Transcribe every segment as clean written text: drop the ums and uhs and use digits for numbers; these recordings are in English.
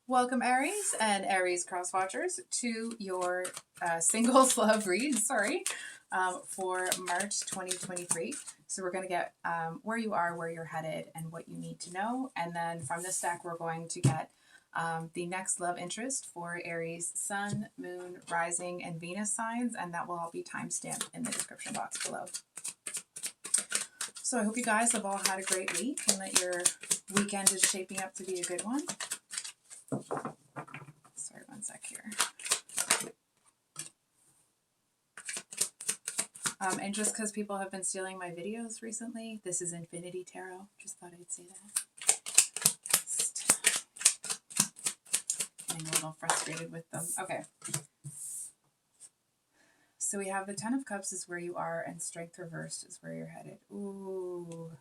Welcome, Aries and Aries cross watchers, to your singles love read, for March 2023. So we're going to get where you are, where you're headed, and what you need to know. And then from this deck, we're going to get the next love interest for Aries Sun, Moon, Rising, and Venus signs, and that will all be timestamped in the description box below. So I hope you guys have all had a great week and that your weekend is shaping up to be a good one. Sorry, one sec here. And just because people have been stealing my videos recently, this is Infinity Tarot. Just thought I'd say that. Just getting a little frustrated with them. Okay. So we have the Ten of Cups is where you are, and Strength reversed is where you're headed. Ooh.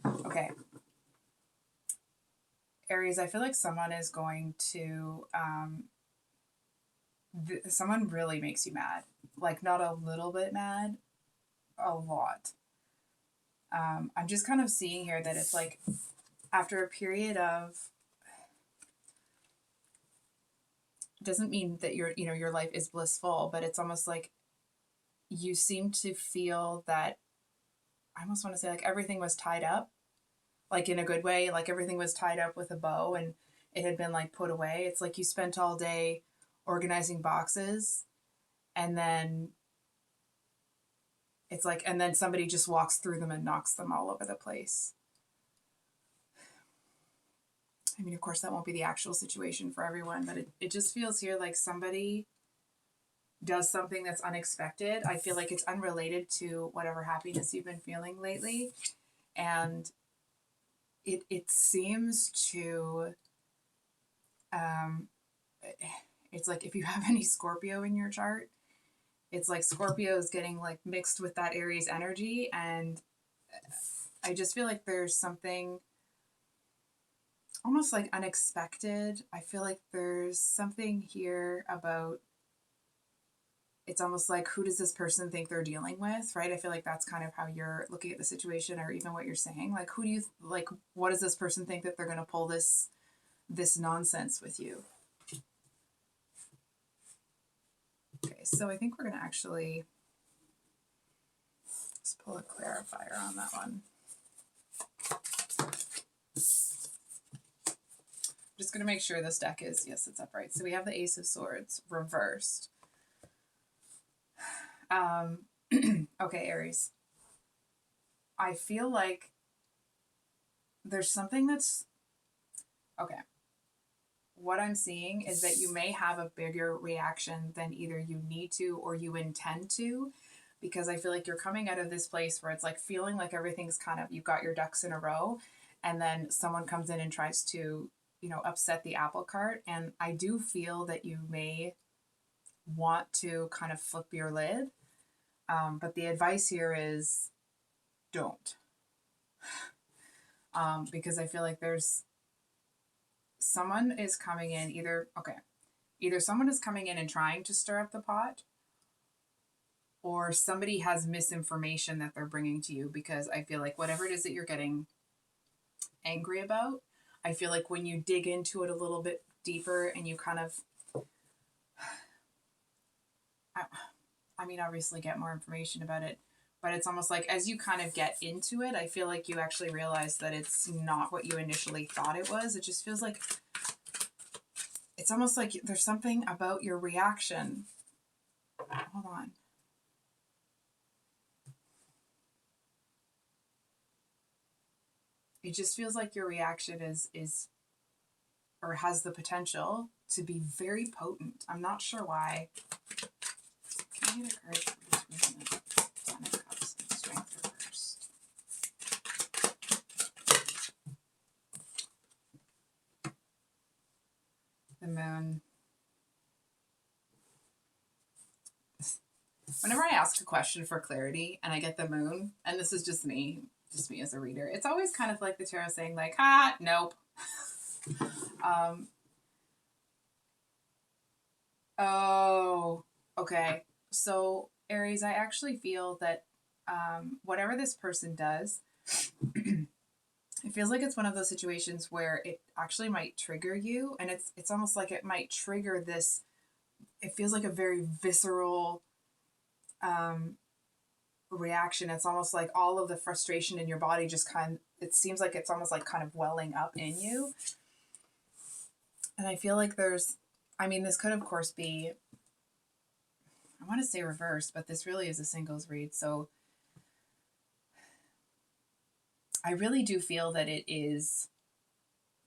Okay. Aries, I feel like someone is going to, someone really makes you mad. Like, not a little bit mad, a lot. I'm just kind of seeing here that it's like, after a period of, doesn't mean that your life is blissful, but it's almost like you seem to feel that, I almost want to say like everything was tied up, like in a good way, like everything was tied up with a bow and it had been like put away. It's like you spent all day organizing boxes and then it's like, and then somebody just walks through them and knocks them all over the place. I mean, of course, that won't be the actual situation for everyone, but it just feels here like somebody does something that's unexpected. I feel like it's unrelated to whatever happiness you've been feeling lately. And it seems to, it's like if you have any Scorpio in your chart, it's like Scorpio is getting like mixed with that Aries energy. And I just feel like there's something almost like unexpected. I feel like there's something here about, it's almost like, who does this person think they're dealing with, right? I feel like that's kind of how you're looking at the situation, or even what you're saying. Like, who do you, like, what does this person think that they're going to pull this nonsense with you? Okay, so I think we're going to actually just pull a clarifier on that one. Just going to make sure this deck is, yes, it's upright. So we have the Ace of Swords reversed. Okay, Aries. I feel like there's something that's, okay. What I'm seeing is that you may have a bigger reaction than either you need to or you intend to, because I feel like you're coming out of this place where it's like feeling like everything's kind of, you've got your ducks in a row, and then someone comes in and tries to, upset the apple cart. And I do feel that you may want to kind of flip your lid. But the advice here is don't. Because I feel like there's someone is coming in, either someone is coming in and trying to stir up the pot, or somebody has misinformation that they're bringing to you, because I feel like whatever it is that you're getting angry about, I feel like when you dig into it a little bit deeper and you kind of, I mean, obviously get more information about it, but it's almost like as you kind of get into it, I feel like you actually realize that it's not what you initially thought it was. It just feels like, it's almost like there's something about your reaction. Hold on. It just feels like your reaction is or has the potential to be very potent. I'm not sure why. Can I get a card between the Ten of Cups and Strength reversed? The Moon. Whenever I ask a question for clarity and I get the Moon, and this is just me as a reader, it's always kind of like the tarot saying like, nope. Oh, okay. So Aries, I actually feel that whatever this person does, I feel feels like it's one of those situations where it actually might trigger you, and it's almost like it might trigger this. It feels like a very visceral reaction. It's almost like all of the frustration in your body just it seems like it's almost like kind of welling up in you. And I feel like this could of course be, I want to say reversed, but this really is a singles read. So I really do feel that it is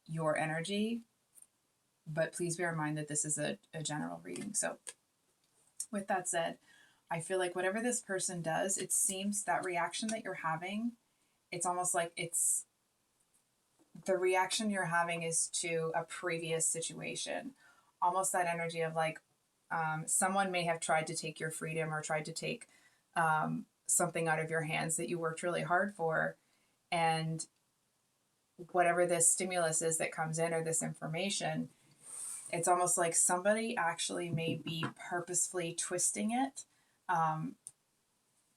your energy, but please bear in mind that this is a general reading. So with that said, I feel like whatever this person does, it seems that reaction that you're having, it's almost like the reaction you're having is to a previous situation. Almost that energy of like, someone may have tried to take your freedom or tried to take something out of your hands that you worked really hard for. And whatever this stimulus is that comes in, or this information, it's almost like somebody actually may be purposefully twisting it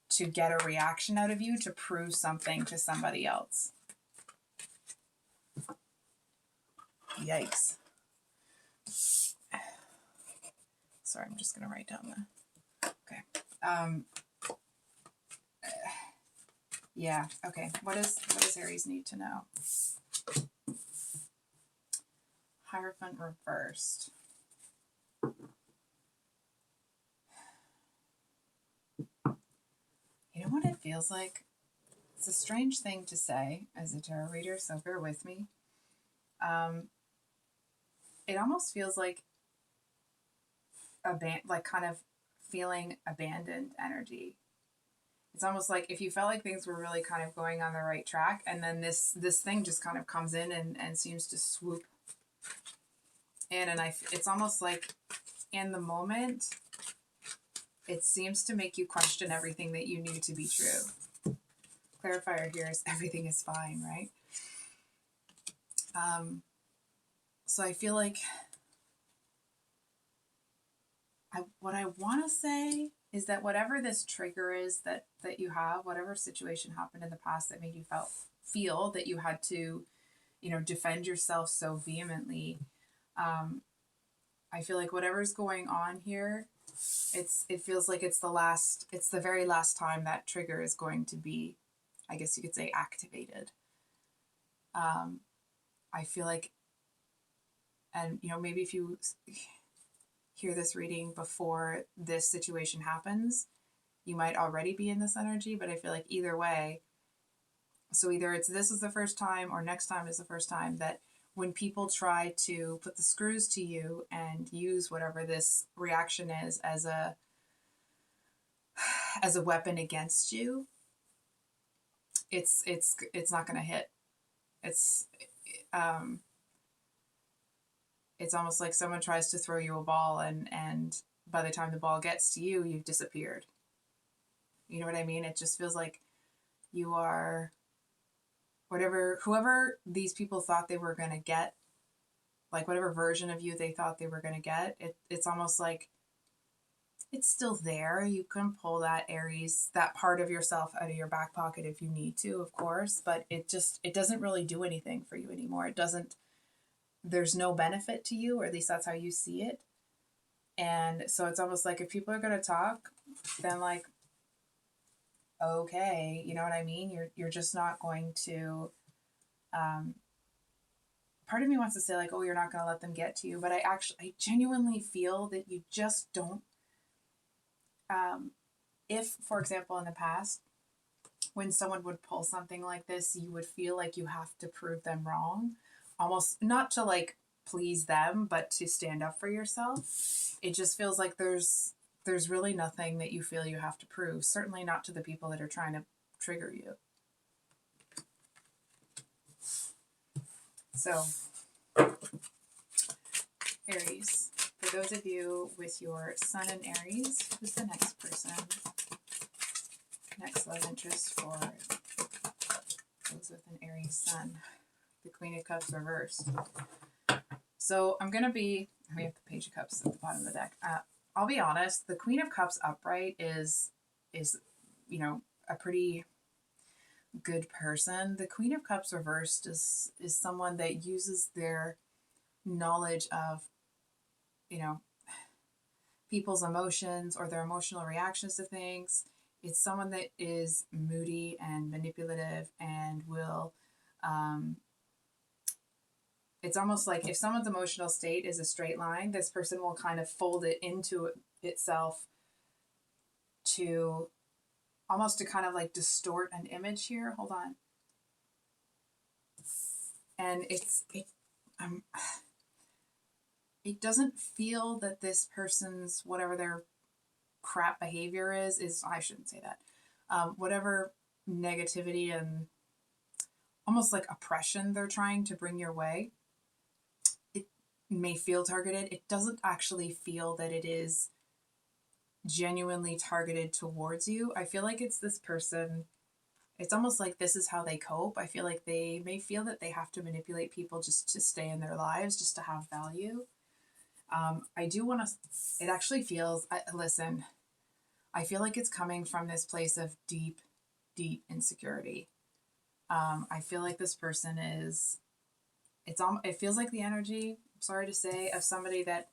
to get a reaction out of you, to prove something to somebody else. Yikes. Sorry, I'm just going to write down okay. Yeah, okay. What does Aries need to know? Hierophant reversed. You know what it feels like? It's a strange thing to say as a tarot reader, so bear with me. It almost feels like kind of feeling abandoned energy. It's almost like if you felt like things were really kind of going on the right track, and then this thing just kind of comes in and seems to swoop in, and it's almost like in the moment, it seems to make you question everything that you knew to be true. Clarifier here is everything is fine, right? So I feel like what I want to say is that whatever this trigger is that you have, whatever situation happened in the past that made you feel that you had to, defend yourself so vehemently, I feel like whatever's going on here, it feels like it's the very last time that trigger is going to be, I guess you could say, activated. I feel like, and maybe if you hear this reading before this situation happens, you might already be in this energy, but I feel like either way, so either this is the first time or next time is the first time that when people try to put the screws to you and use whatever this reaction is as a weapon against you, it's not going to hit. It's almost like someone tries to throw you a ball, and by the time the ball gets to you, you've disappeared. You know what I mean? It just feels like you are whoever these people thought they were going to get, like whatever version of you they thought they were going to get, it's almost like it's still there. You can pull that Aries, that part of yourself out of your back pocket if you need to, of course, but it doesn't really do anything for you anymore. There's no benefit to you, or at least that's how you see it. And so it's almost like if people are going to talk, then like, okay, you know what I mean? You're just not going to, part of me wants to say like, oh, you're not going to let them get to you. But I genuinely feel that you just don't, if, for example, in the past, when someone would pull something like this, you would feel like you have to prove them wrong, almost not to like please them, but to stand up for yourself. It just feels like there's really nothing that you feel you have to prove, certainly not to the people that are trying to trigger you. So, Aries, for those of you with your Sun in Aries, who's the next person? Next love interest for those with an Aries Sun. The Queen of Cups reversed. So we have the Page of Cups at the bottom of the deck. I'll be honest, the Queen of Cups upright is a pretty, good person. The Queen of Cups reversed is someone that uses their knowledge of, you know, people's emotions or their emotional reactions to things. It's someone that is moody and manipulative and will, um, it's almost like if someone's emotional state is a straight line, this person will kind of fold it into itself to almost to kind of like distort an image here. Hold on. And um, it doesn't feel that this person's, whatever their crap behavior is, I shouldn't say that. Whatever negativity and almost like oppression they're trying to bring your way, it may feel targeted. It doesn't actually feel that it is genuinely targeted towards you. I feel like it's this person, it's almost like this is how they cope. I feel like they may feel that they have to manipulate people just to stay in their lives, just to have value. I do want to, it actually feels, listen, I feel like it's coming from this place of deep, deep insecurity. I feel like this person is, it feels like the energy, I'm sorry to say, of somebody that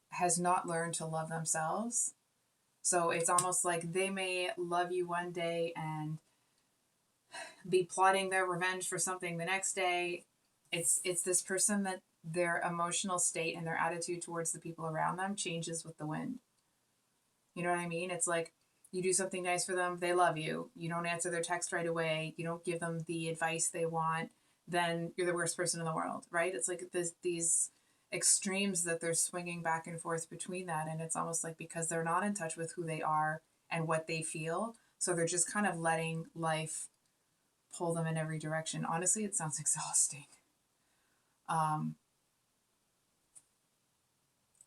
has not learned to love themselves. So it's almost like they may love you one day and be plotting their revenge for something the next day. It's this person that their emotional state and their attitude towards the people around them changes with the wind. You know what I mean? It's like you do something nice for them, they love you. You don't answer their text right away. You don't give them the advice they want. Then you're the worst person in the world, right? It's like these extremes that they're swinging back and forth between that. And it's almost like because they're not in touch with who they are and what they feel. So they're just kind of letting life pull them in every direction. Honestly, it sounds exhausting. Um,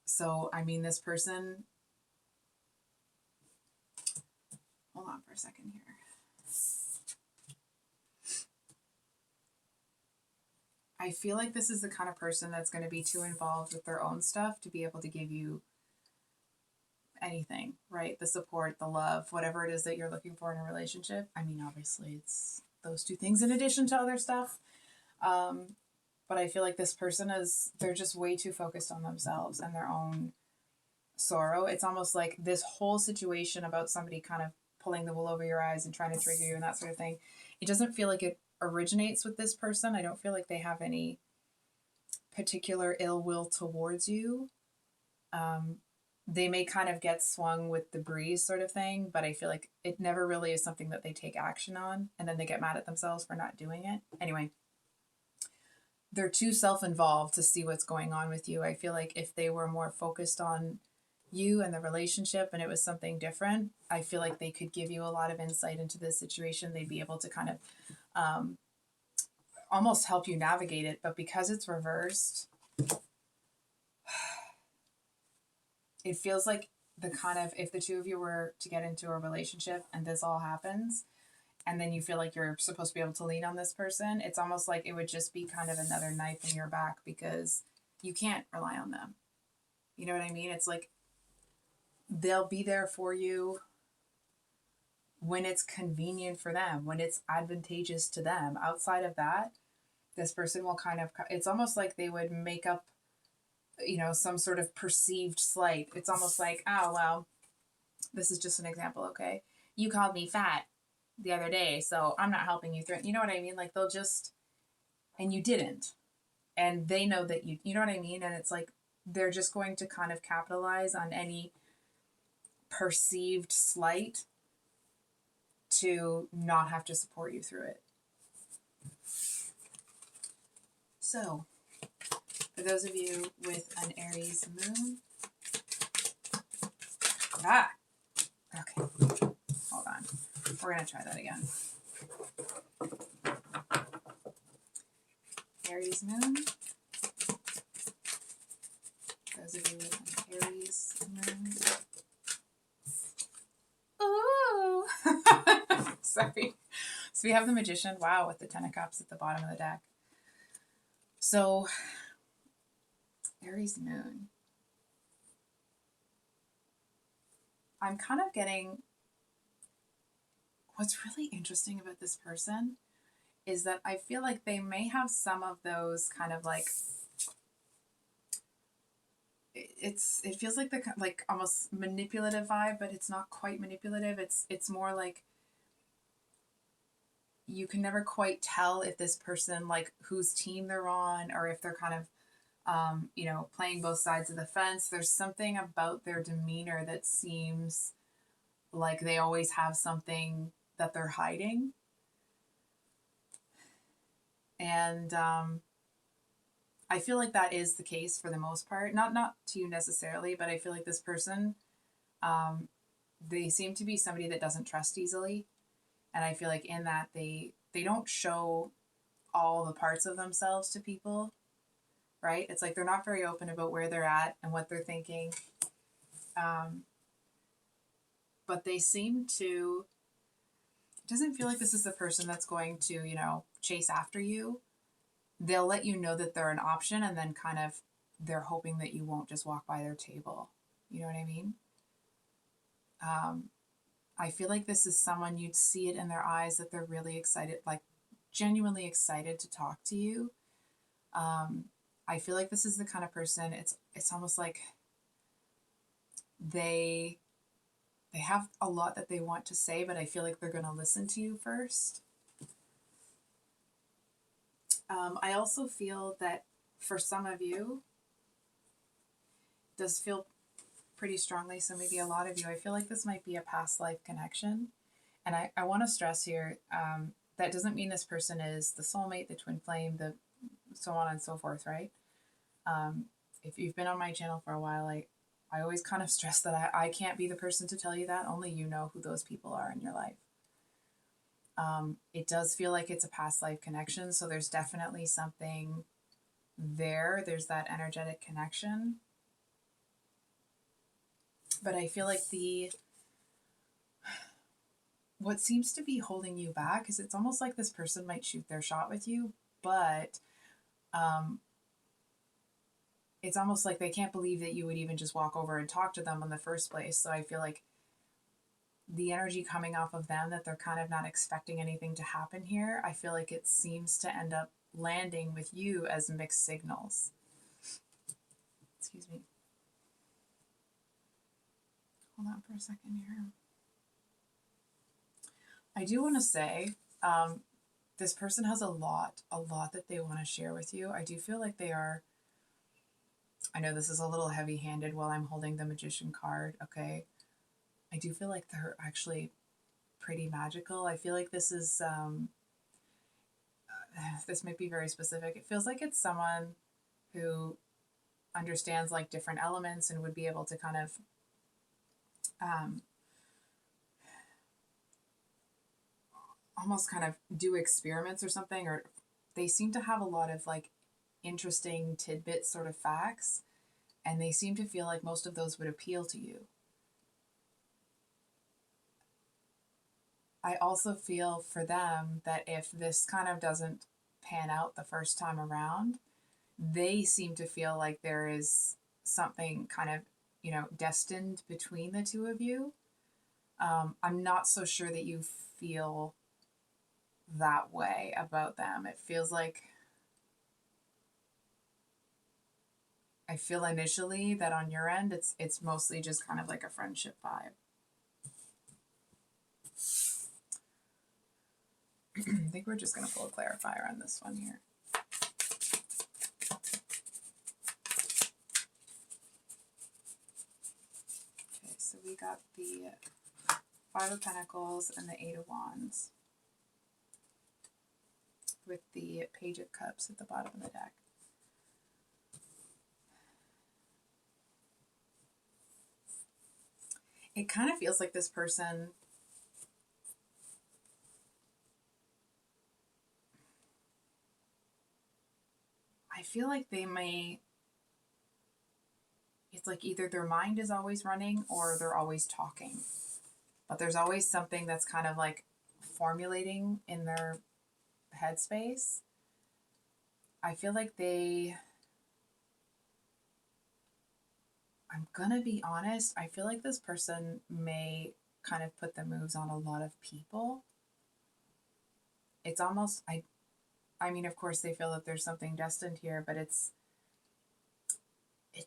so, I mean, this person, hold on for a second here. I feel like this is the kind of person that's going to be too involved with their own stuff to be able to give you anything, right? The support, the love, whatever it is that you're looking for in a relationship. I mean, obviously, it's those two things in addition to other stuff. But I feel like this person is, they're just way too focused on themselves and their own sorrow. It's almost like this whole situation about somebody kind of pulling the wool over your eyes and trying to trigger you and that sort of thing. It doesn't feel like it originates with this person. I don't feel like they have any particular ill will towards you. They may kind of get swung with the breeze sort of thing, but I feel like it never really is something that they take action on and then they get mad at themselves for not doing it. Anyway, they're too self-involved to see what's going on with you. I feel like if they were more focused on you and the relationship and it was something different, I feel like they could give you a lot of insight into this situation. They'd be able to kind of almost help you navigate it. But because it's reversed, it feels like the kind of, if the two of you were to get into a relationship and this all happens, and then you feel like you're supposed to be able to lean on this person, it's almost like it would just be kind of another knife in your back because you can't rely on them. You know what I mean? It's like they'll be there for you when it's convenient for them, when it's advantageous to them. Outside of that, this person will kind of, it's almost like they would make up, some sort of perceived slight. It's almost like, oh, well, this is just an example, okay? You called me fat the other day, so I'm not helping you through it. You know what I mean? Like they'll just, and you didn't. And they know that you know what I mean? And it's like they're just going to kind of capitalize on any perceived slight to not have to support you through it. So, for those of you with an Aries moon, okay, hold on. We're going to try that again. Aries moon. Those of you with an Aries moon. Ooh! Sorry. So we have the Magician. Wow, with the Ten of Cups at the bottom of the deck. So, Aries moon. I'm kind of getting what's really interesting about this person is that I feel like they may have some of those kind of like, it feels like the like almost manipulative vibe, but it's not quite manipulative. It's more like you can never quite tell if this person, like whose team they're on, or if they're kind of playing both sides of the fence. There's something about their demeanor that seems like they always have something that they're hiding. And I feel like that is the case for the most part. Not to you necessarily, but I feel like this person, um, they seem to be somebody that doesn't trust easily. And I feel like in that they don't show all the parts of themselves to people, right? It's like they're not very open about where they're at and what they're thinking. Um, but they seem to, it doesn't feel like this is the person that's going to, chase after you. They'll let you know that they're an option, and then kind of they're hoping that you won't just walk by their table. You know what I mean? Um, I feel like this is someone you'd see it in their eyes that they're really excited, like genuinely excited to talk to you. Um, I feel like this is the kind of person, it's almost like they they have a lot that they want to say, but I feel like they're going to listen to you first. I also feel that for some of you, it does feel pretty strongly, so maybe a lot of you, I feel like this might be a past life connection. And I want to stress here, that doesn't mean this person is the soulmate, the twin flame, the so on and so forth, right? Um, if you've been on my channel for a while, I always kind of stress that I can't be the person to tell you that. Only you know who those people are in your life. It does feel like it's a past life connection, so there's definitely something there. There's that energetic connection. But I feel like what seems to be holding you back is it's almost like this person might shoot their shot with you, but um, it's almost like they can't believe that you would even just walk over and talk to them in the first place. So I feel like the energy coming off of them, that they're kind of not expecting anything to happen here, I feel like it seems to end up landing with you as mixed signals. Excuse me. Hold on for a second here. I do want to say, this person has a lot that they want to share with you. I do feel like they are, I know this is a little heavy handed while I'm holding the Magician card, okay? I do feel like they're actually pretty magical. I feel like this is, this might be very specific. It feels like it's someone who understands like different elements and would be able to kind of um, almost kind of do experiments or something, or they seem to have a lot of like interesting tidbits, sort of facts, and they seem to feel like most of those would appeal to you. I also feel for them that if this kind of doesn't pan out the first time around, they seem to feel like there is something kind of, destined between the two of you. I'm not so sure that you feel that way about them. It feels like, I feel initially that on your end, it's mostly just kind of like a friendship vibe. I think we're just going to pull a clarifier on this one here. Okay, so we got the Five of Pentacles and the Eight of Wands with the Page of Cups at the bottom of the deck. It kind of feels like this person, I feel like they may, it's like either their mind is always running or they're always talking. But there's always something that's kind of like formulating in their headspace. I feel like I'm gonna be honest, I feel like this person may kind of put the moves on a lot of people. it's almost, I mean, of course they feel that there's something destined here, but it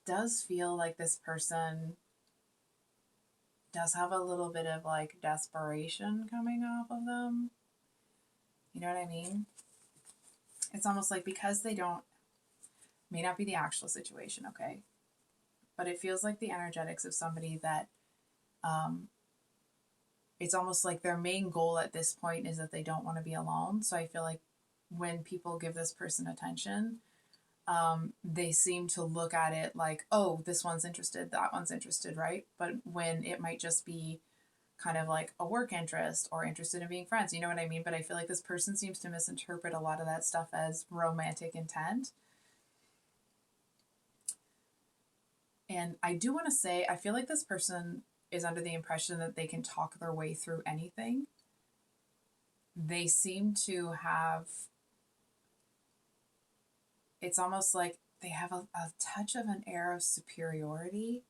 does feel like this person does have a little bit of like desperation coming off of them. You know what I mean? It's almost like because they don't, may not be the actual situation, okay? But it feels like the energetics of somebody that it's almost like their main goal at this point is that they don't want to be alone. So I feel like when people give this person attention, they seem to look at it like, oh, this one's interested, that one's interested, right? But when it might just be kind of like a work interest or interested in being friends, you know what I mean? But I feel like this person seems to misinterpret a lot of that stuff as romantic intent. And I do want to say, I feel like this person is under the impression that they can talk their way through anything. They seem to have, it's almost like they have a touch of an air of superiority.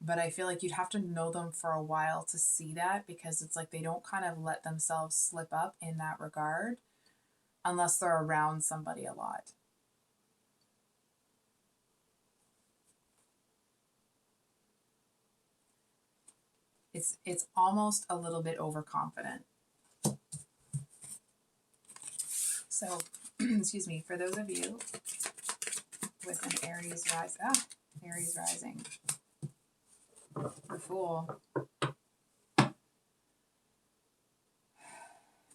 But I feel like you'd have to know them for a while to see that, because it's like they don't kind of let themselves slip up in that regard unless they're around somebody a lot. It's almost a little bit overconfident. So, excuse me, for those of you with an Aries Aries Rising, the Fool. Then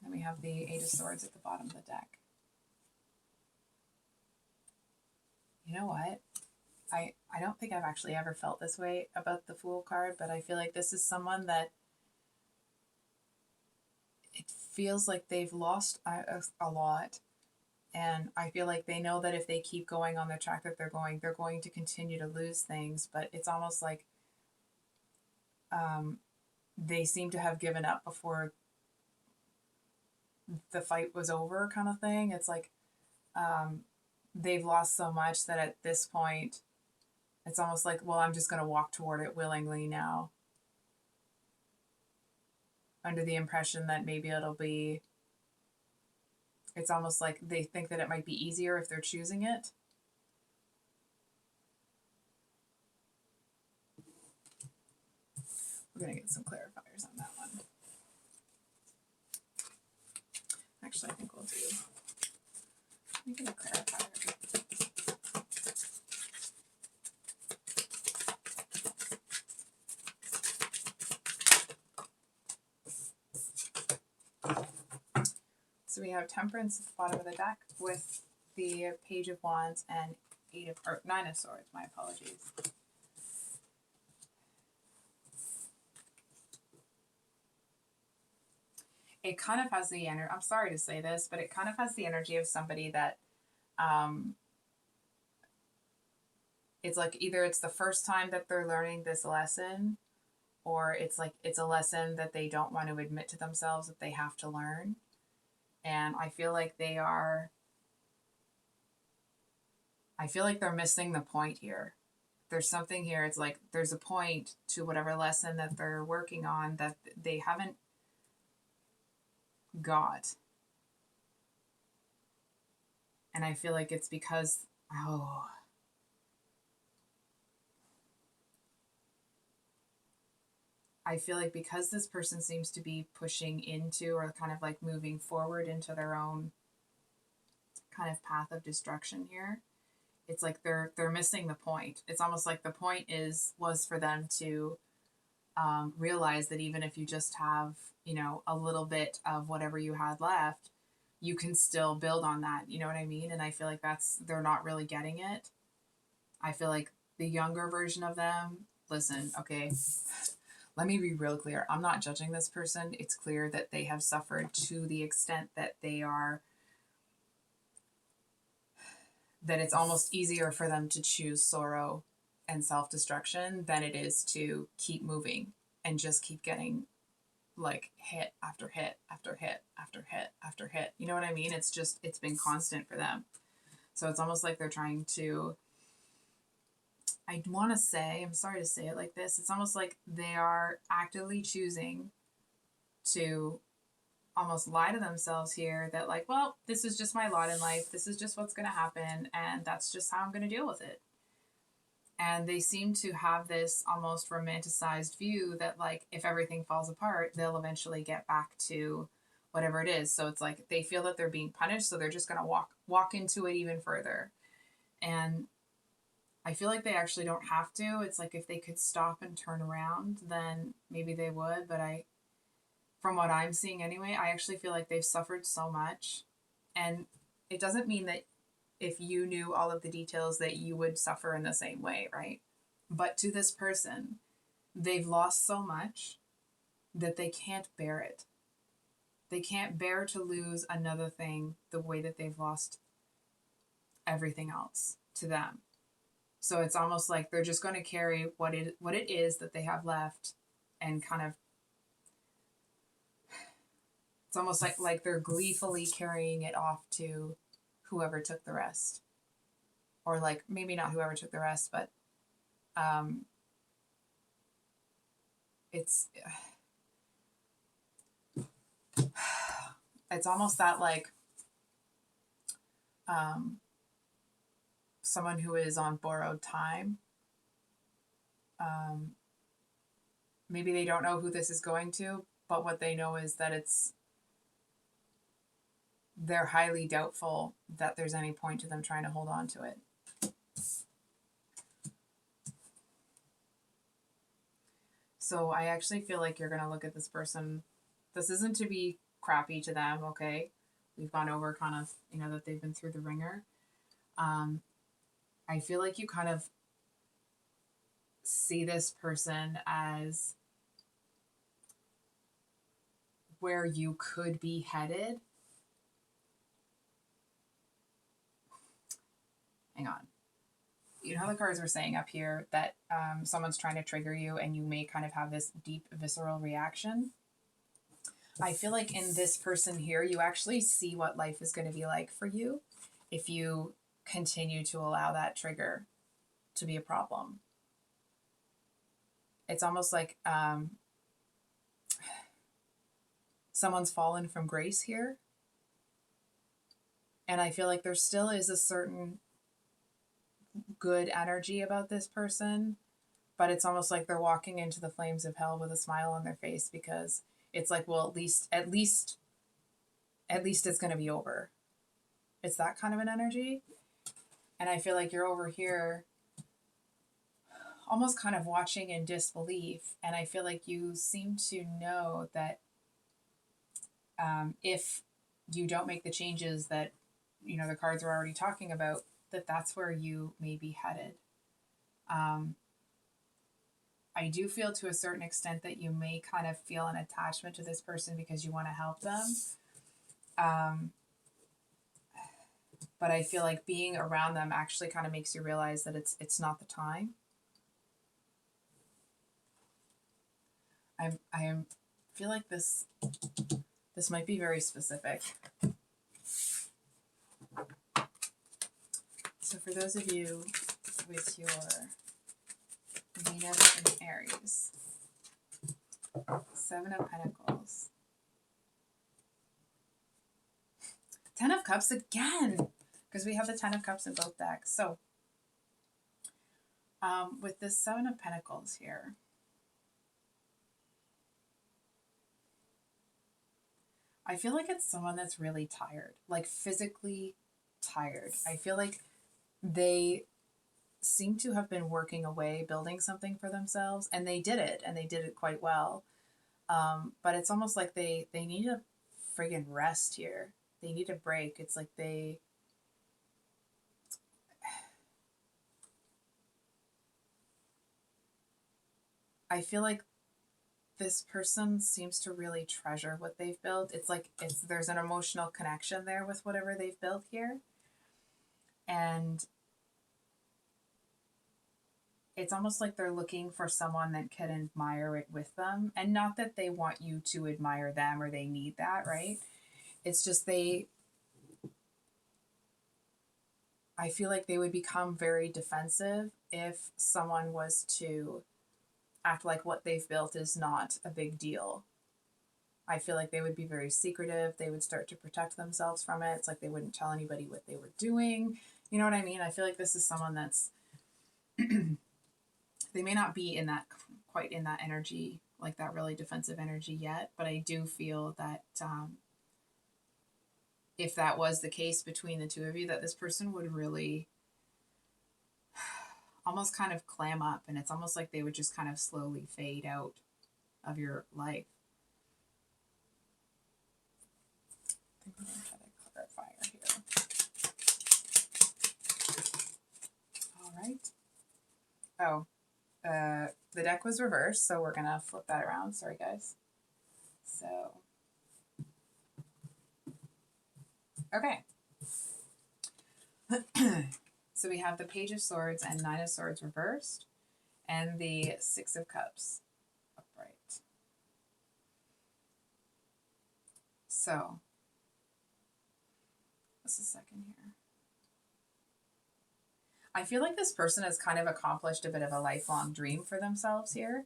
we have the Eight of Swords at the bottom of the deck. You know what? I don't think I've actually ever felt this way about the Fool card, but I feel like this is someone that it feels like they've lost a lot. And I feel like they know that if they keep going on the track that they're going to continue to lose things. But it's almost like they seem to have given up before the fight was over, kind of thing. It's like they've lost so much that at this point, it's almost like, well, I'm just going to walk toward it willingly now, under the impression that maybe it'll be, it's almost like they think that it might be easier if they're choosing it. We're going to get some clarifiers on that one. Actually, I think we'll do, let me get a clarifier. So we have Temperance at the bottom of the deck with the Page of Wands and Nine of Swords. My apologies. It kind of has the energy, I'm sorry to say this, but it kind of has the energy of somebody that it's like either it's the first time that they're learning this lesson, or it's like it's a lesson that they don't want to admit to themselves that they have to learn. And I feel like they're missing the point here. There's something here. It's like there's a point to whatever lesson that they're working on that they haven't got. And I feel like it's because, I feel like because this person seems to be pushing into, or kind of like moving forward into their own kind of path of destruction here, it's like they're missing the point. It's almost like the point was for them to realize that even if you just have, a little bit of whatever you had left, you can still build on that. You know what I mean? And I feel like they're not really getting it. I feel like the younger version of them, listen, okay, let me be real clear. I'm not judging this person. It's clear that they have suffered to the extent that that it's almost easier for them to choose sorrow and self-destruction than it is to keep moving and just keep getting like hit after hit after hit after hit after hit. You know what I mean? It's been constant for them. So it's almost like they're trying to, I want to say, I'm sorry to say it like this, it's almost like they are actively choosing to almost lie to themselves here that, like, well, this is just my lot in life. This is just what's going to happen. And that's just how I'm going to deal with it. And they seem to have this almost romanticized view that, like, if everything falls apart, they'll eventually get back to whatever it is. So it's like they feel that they're being punished, so they're just going to walk into it even further. And I feel like they actually don't have to. It's like if they could stop and turn around, then maybe they would. But from what I'm seeing anyway, I actually feel like they've suffered so much. And it doesn't mean that if you knew all of the details that you would suffer in the same way, right? But to this person, they've lost so much that they can't bear it. They can't bear to lose another thing the way that they've lost everything else to them. So it's almost like they're just going to carry what it is that they have left, and kind of, it's almost like they're gleefully carrying it off to whoever took the rest. Or like maybe not whoever took the rest, but it's almost that, like, someone who is on borrowed time. Maybe they don't know who this is going to, but what they know is that they're highly doubtful that there's any point to them trying to hold on to it. So I actually feel like you're going to look at this person. This isn't to be crappy to them, okay? We've gone over kind of, that they've been through the ringer. I feel like you kind of see this person as where you could be headed. Hang on. You know how the cards were saying up here that someone's trying to trigger you and you may kind of have this deep visceral reaction? I feel like in this person here, you actually see what life is going to be like for you if you continue to allow that trigger to be a problem. It's almost like someone's fallen from grace here. And I feel like there still is a certain good energy about this person, but it's almost like they're walking into the flames of hell with a smile on their face, because it's like, well, at least it's going to be over. It's that kind of an energy. And I feel like you're over here almost kind of watching in disbelief. And I feel like you seem to know that if you don't make the changes that, the cards are already talking about, that's where you may be headed. I do feel to a certain extent that you may kind of feel an attachment to this person because you want to help them. But I feel like being around them actually kind of makes you realize that it's not the time. I feel like this might be very specific. So for those of you with your Venus and Aries, 7 of Pentacles, 10 of Cups again, because we have the 10 of Cups in both decks. So with this 7 of Pentacles here, I feel like it's someone that's really tired, like physically tired. I feel like they seem to have been working away, building something for themselves, and they did it quite well. But it's almost like they need a friggin' rest here. They need a break. It's like I feel like this person seems to really treasure what they've built. It's like there's an emotional connection there with whatever they've built here. And it's almost like they're looking for someone that can admire it with them. And not that they want you to admire them or they need that, right? It's just I feel like they would become very defensive if someone was to act like what they've built is not a big deal. I feel like they would be very secretive. They would start to protect themselves from it. It's like they wouldn't tell anybody what they were doing. You know what I mean? I feel like this is someone that's, they may not be in that, quite in that energy, like that really defensive energy yet, but I do feel that if that was the case between the two of you, that this person would really almost kind of clam up, and it's almost like they would just kind of slowly fade out of your life. I think we're going to try to clarify here. All right. Oh, the deck was reversed, so we're going to flip that around. Sorry, guys. So, okay. So we have the Page of Swords and Nine of Swords reversed, and the Six of Cups upright. So, just a second here. I feel like this person has kind of accomplished a bit of a lifelong dream for themselves here.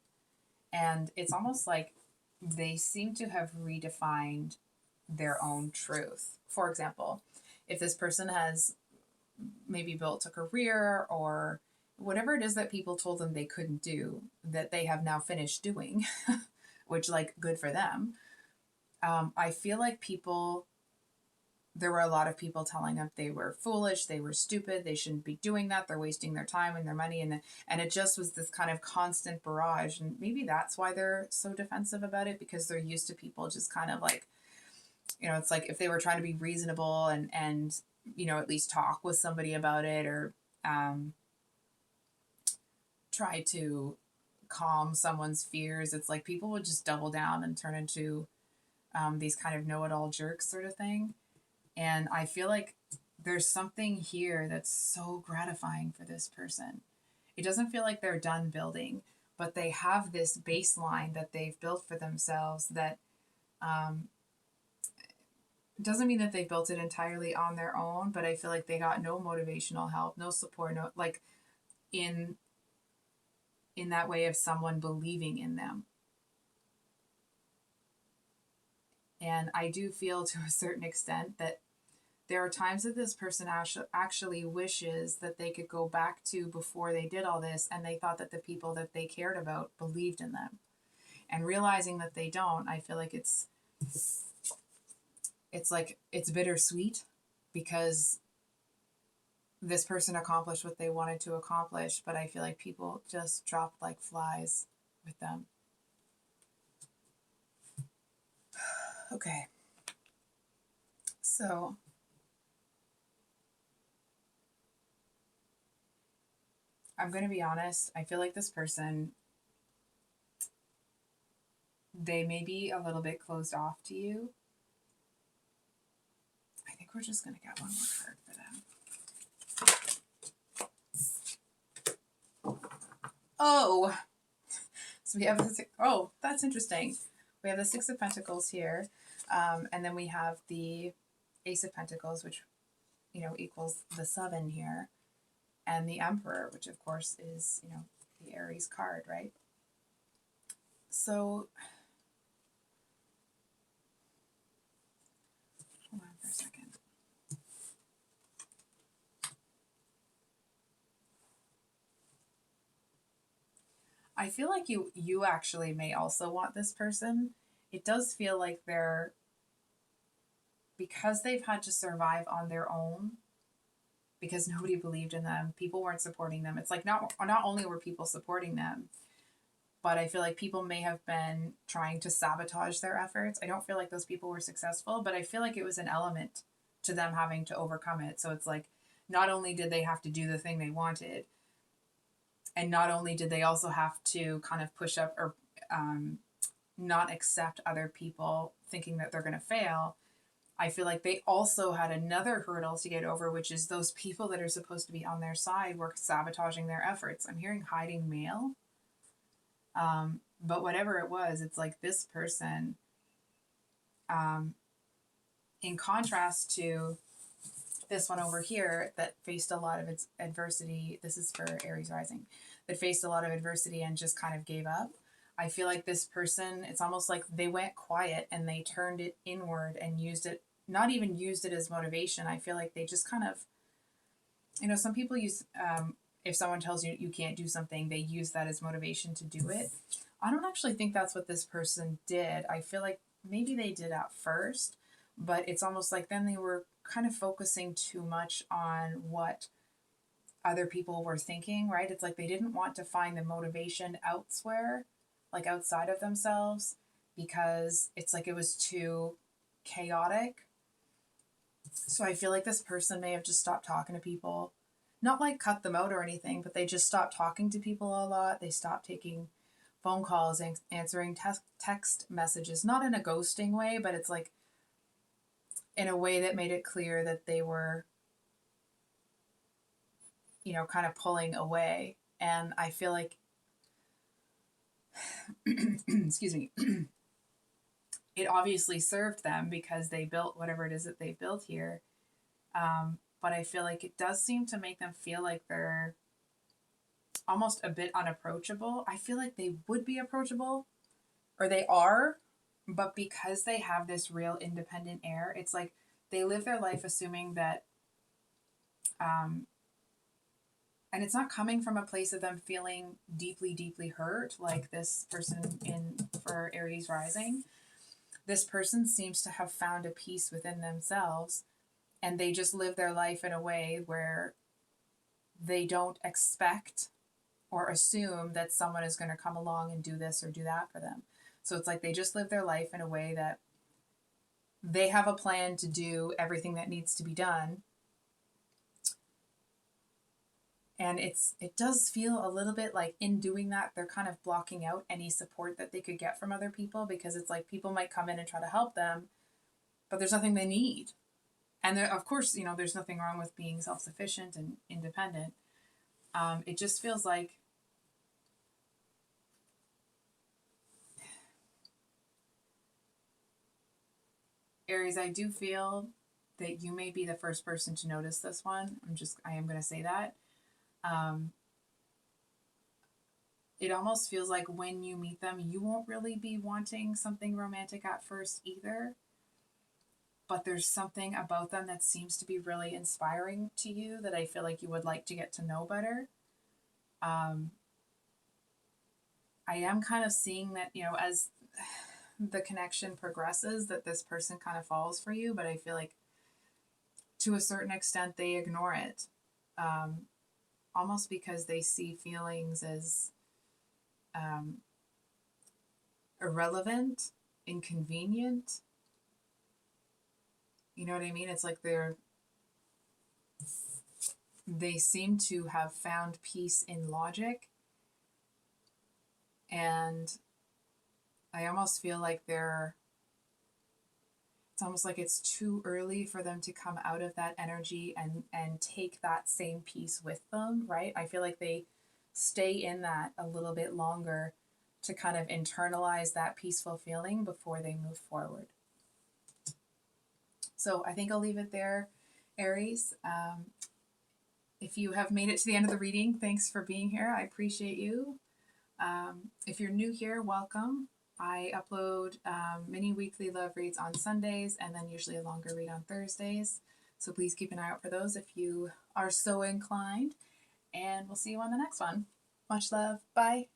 And it's almost like they seem to have redefined their own truth. For example, if this person has maybe built a career or whatever it is that people told them they couldn't do, that they have now finished doing, which, like, good for them. I feel like there were a lot of people telling them they were foolish, they were stupid, they shouldn't be doing that, they're wasting their time and their money, and it just was this kind of constant barrage. And maybe that's why they're so defensive about it, because they're used to people just kind of like, it's like if they were trying to be reasonable and at least talk with somebody about it, or try to calm someone's fears, it's like people would just double down and turn into these kind of know-it-all jerks sort of thing. And I feel like there's something here that's so gratifying for this person. It doesn't feel like they're done building, but they have this baseline that they've built for themselves that doesn't mean that they built it entirely on their own, but I feel like they got no motivational help, no support, no, like, in that way of someone believing in them. And I do feel to a certain extent that there are times that this person actually wishes that they could go back to before they did all this, and they thought that the people that they cared about believed in them. And realizing that they don't, I feel like it's bittersweet, because this person accomplished what they wanted to accomplish, but I feel like people just dropped like flies with them. Okay. So, I'm going to be honest. I feel like this person, they may be a little bit closed off to you. I think we're just going to get one more card for them. Oh! So we have that's interesting. We have the Six of Pentacles here. And then we have the Ace of Pentacles, which, equals the 7 here. And the Emperor, which of course is, the Aries card, right? So, hold on for a second. I feel like you actually may also want this person. It does feel like because they've had to survive on their own, because nobody believed in them, people weren't supporting them. It's like not only were people supporting them, but I feel like people may have been trying to sabotage their efforts. I don't feel like those people were successful, but I feel like it was an element to them having to overcome it. So it's like, not only did they have to do the thing they wanted, and not only did they also have to kind of push up or not accept other people thinking that they're going to fail, I feel like they also had another hurdle to get over, which is those people that are supposed to be on their side were sabotaging their efforts. I'm hearing hiding mail. But whatever it was, it's like this person, in contrast to this one over here that faced a lot of its adversity, this is for Aries Rising, that faced a lot of adversity and just kind of gave up. I feel like this person, it's almost like they went quiet and they turned it inward and used it, not even used it as motivation. I feel like they just kind of, some people use, if someone tells you you can't do something, they use that as motivation to do it. I don't actually think that's what this person did. I feel like maybe they did at first, but it's almost like then they were kind of focusing too much on what other people were thinking, right? It's like they didn't want to find the motivation elsewhere, like outside of themselves, because it's like it was too chaotic. So I feel like this person may have just stopped talking to people. Not like cut them out or anything, but they just stopped talking to people a lot. They stopped taking phone calls and answering text messages, not in a ghosting way, but it's like in a way that made it clear that they were, kind of pulling away. And I feel like, excuse me, it obviously served them because they built whatever it is that they built here. But I feel like it does seem to make them feel like they're almost a bit unapproachable. I feel like they would be approachable, or they are, but because they have this real independent air, it's like they live their life assuming that, and it's not coming from a place of them feeling deeply, deeply hurt, like this person for Aries Rising. This person seems to have found a peace within themselves, and they just live their life in a way where they don't expect or assume that someone is going to come along and do this or do that for them. So it's like they just live their life in a way that they have a plan to do everything that needs to be done. And it does feel a little bit like in doing that, they're kind of blocking out any support that they could get from other people, because it's like people might come in and try to help them, but there's nothing they need. And there, of course, there's nothing wrong with being self-sufficient and independent. It just feels like Aries, I do feel that you may be the first person to notice this one. I am going to say that. It almost feels like when you meet them, you won't really be wanting something romantic at first either. But there's something about them that seems to be really inspiring to you that I feel like you would like to get to know better. I am kind of seeing that, as the connection progresses, that this person kind of falls for you, but I feel like to a certain extent they ignore it, almost because they see feelings as irrelevant, inconvenient. You know what I mean? It's like they seem to have found peace in logic, and I almost feel like it's almost like it's too early for them to come out of that energy and take that same peace with them, right? I feel like they stay in that a little bit longer to kind of internalize that peaceful feeling before they move forward. So I think I'll leave it there, Aries. If you have made it to the end of the reading, thanks for being here. I appreciate you. If you're new here, welcome. I upload mini weekly love reads on Sundays and then usually a longer read on Thursdays. So please keep an eye out for those if you are so inclined. And we'll see you on the next one. Much love. Bye.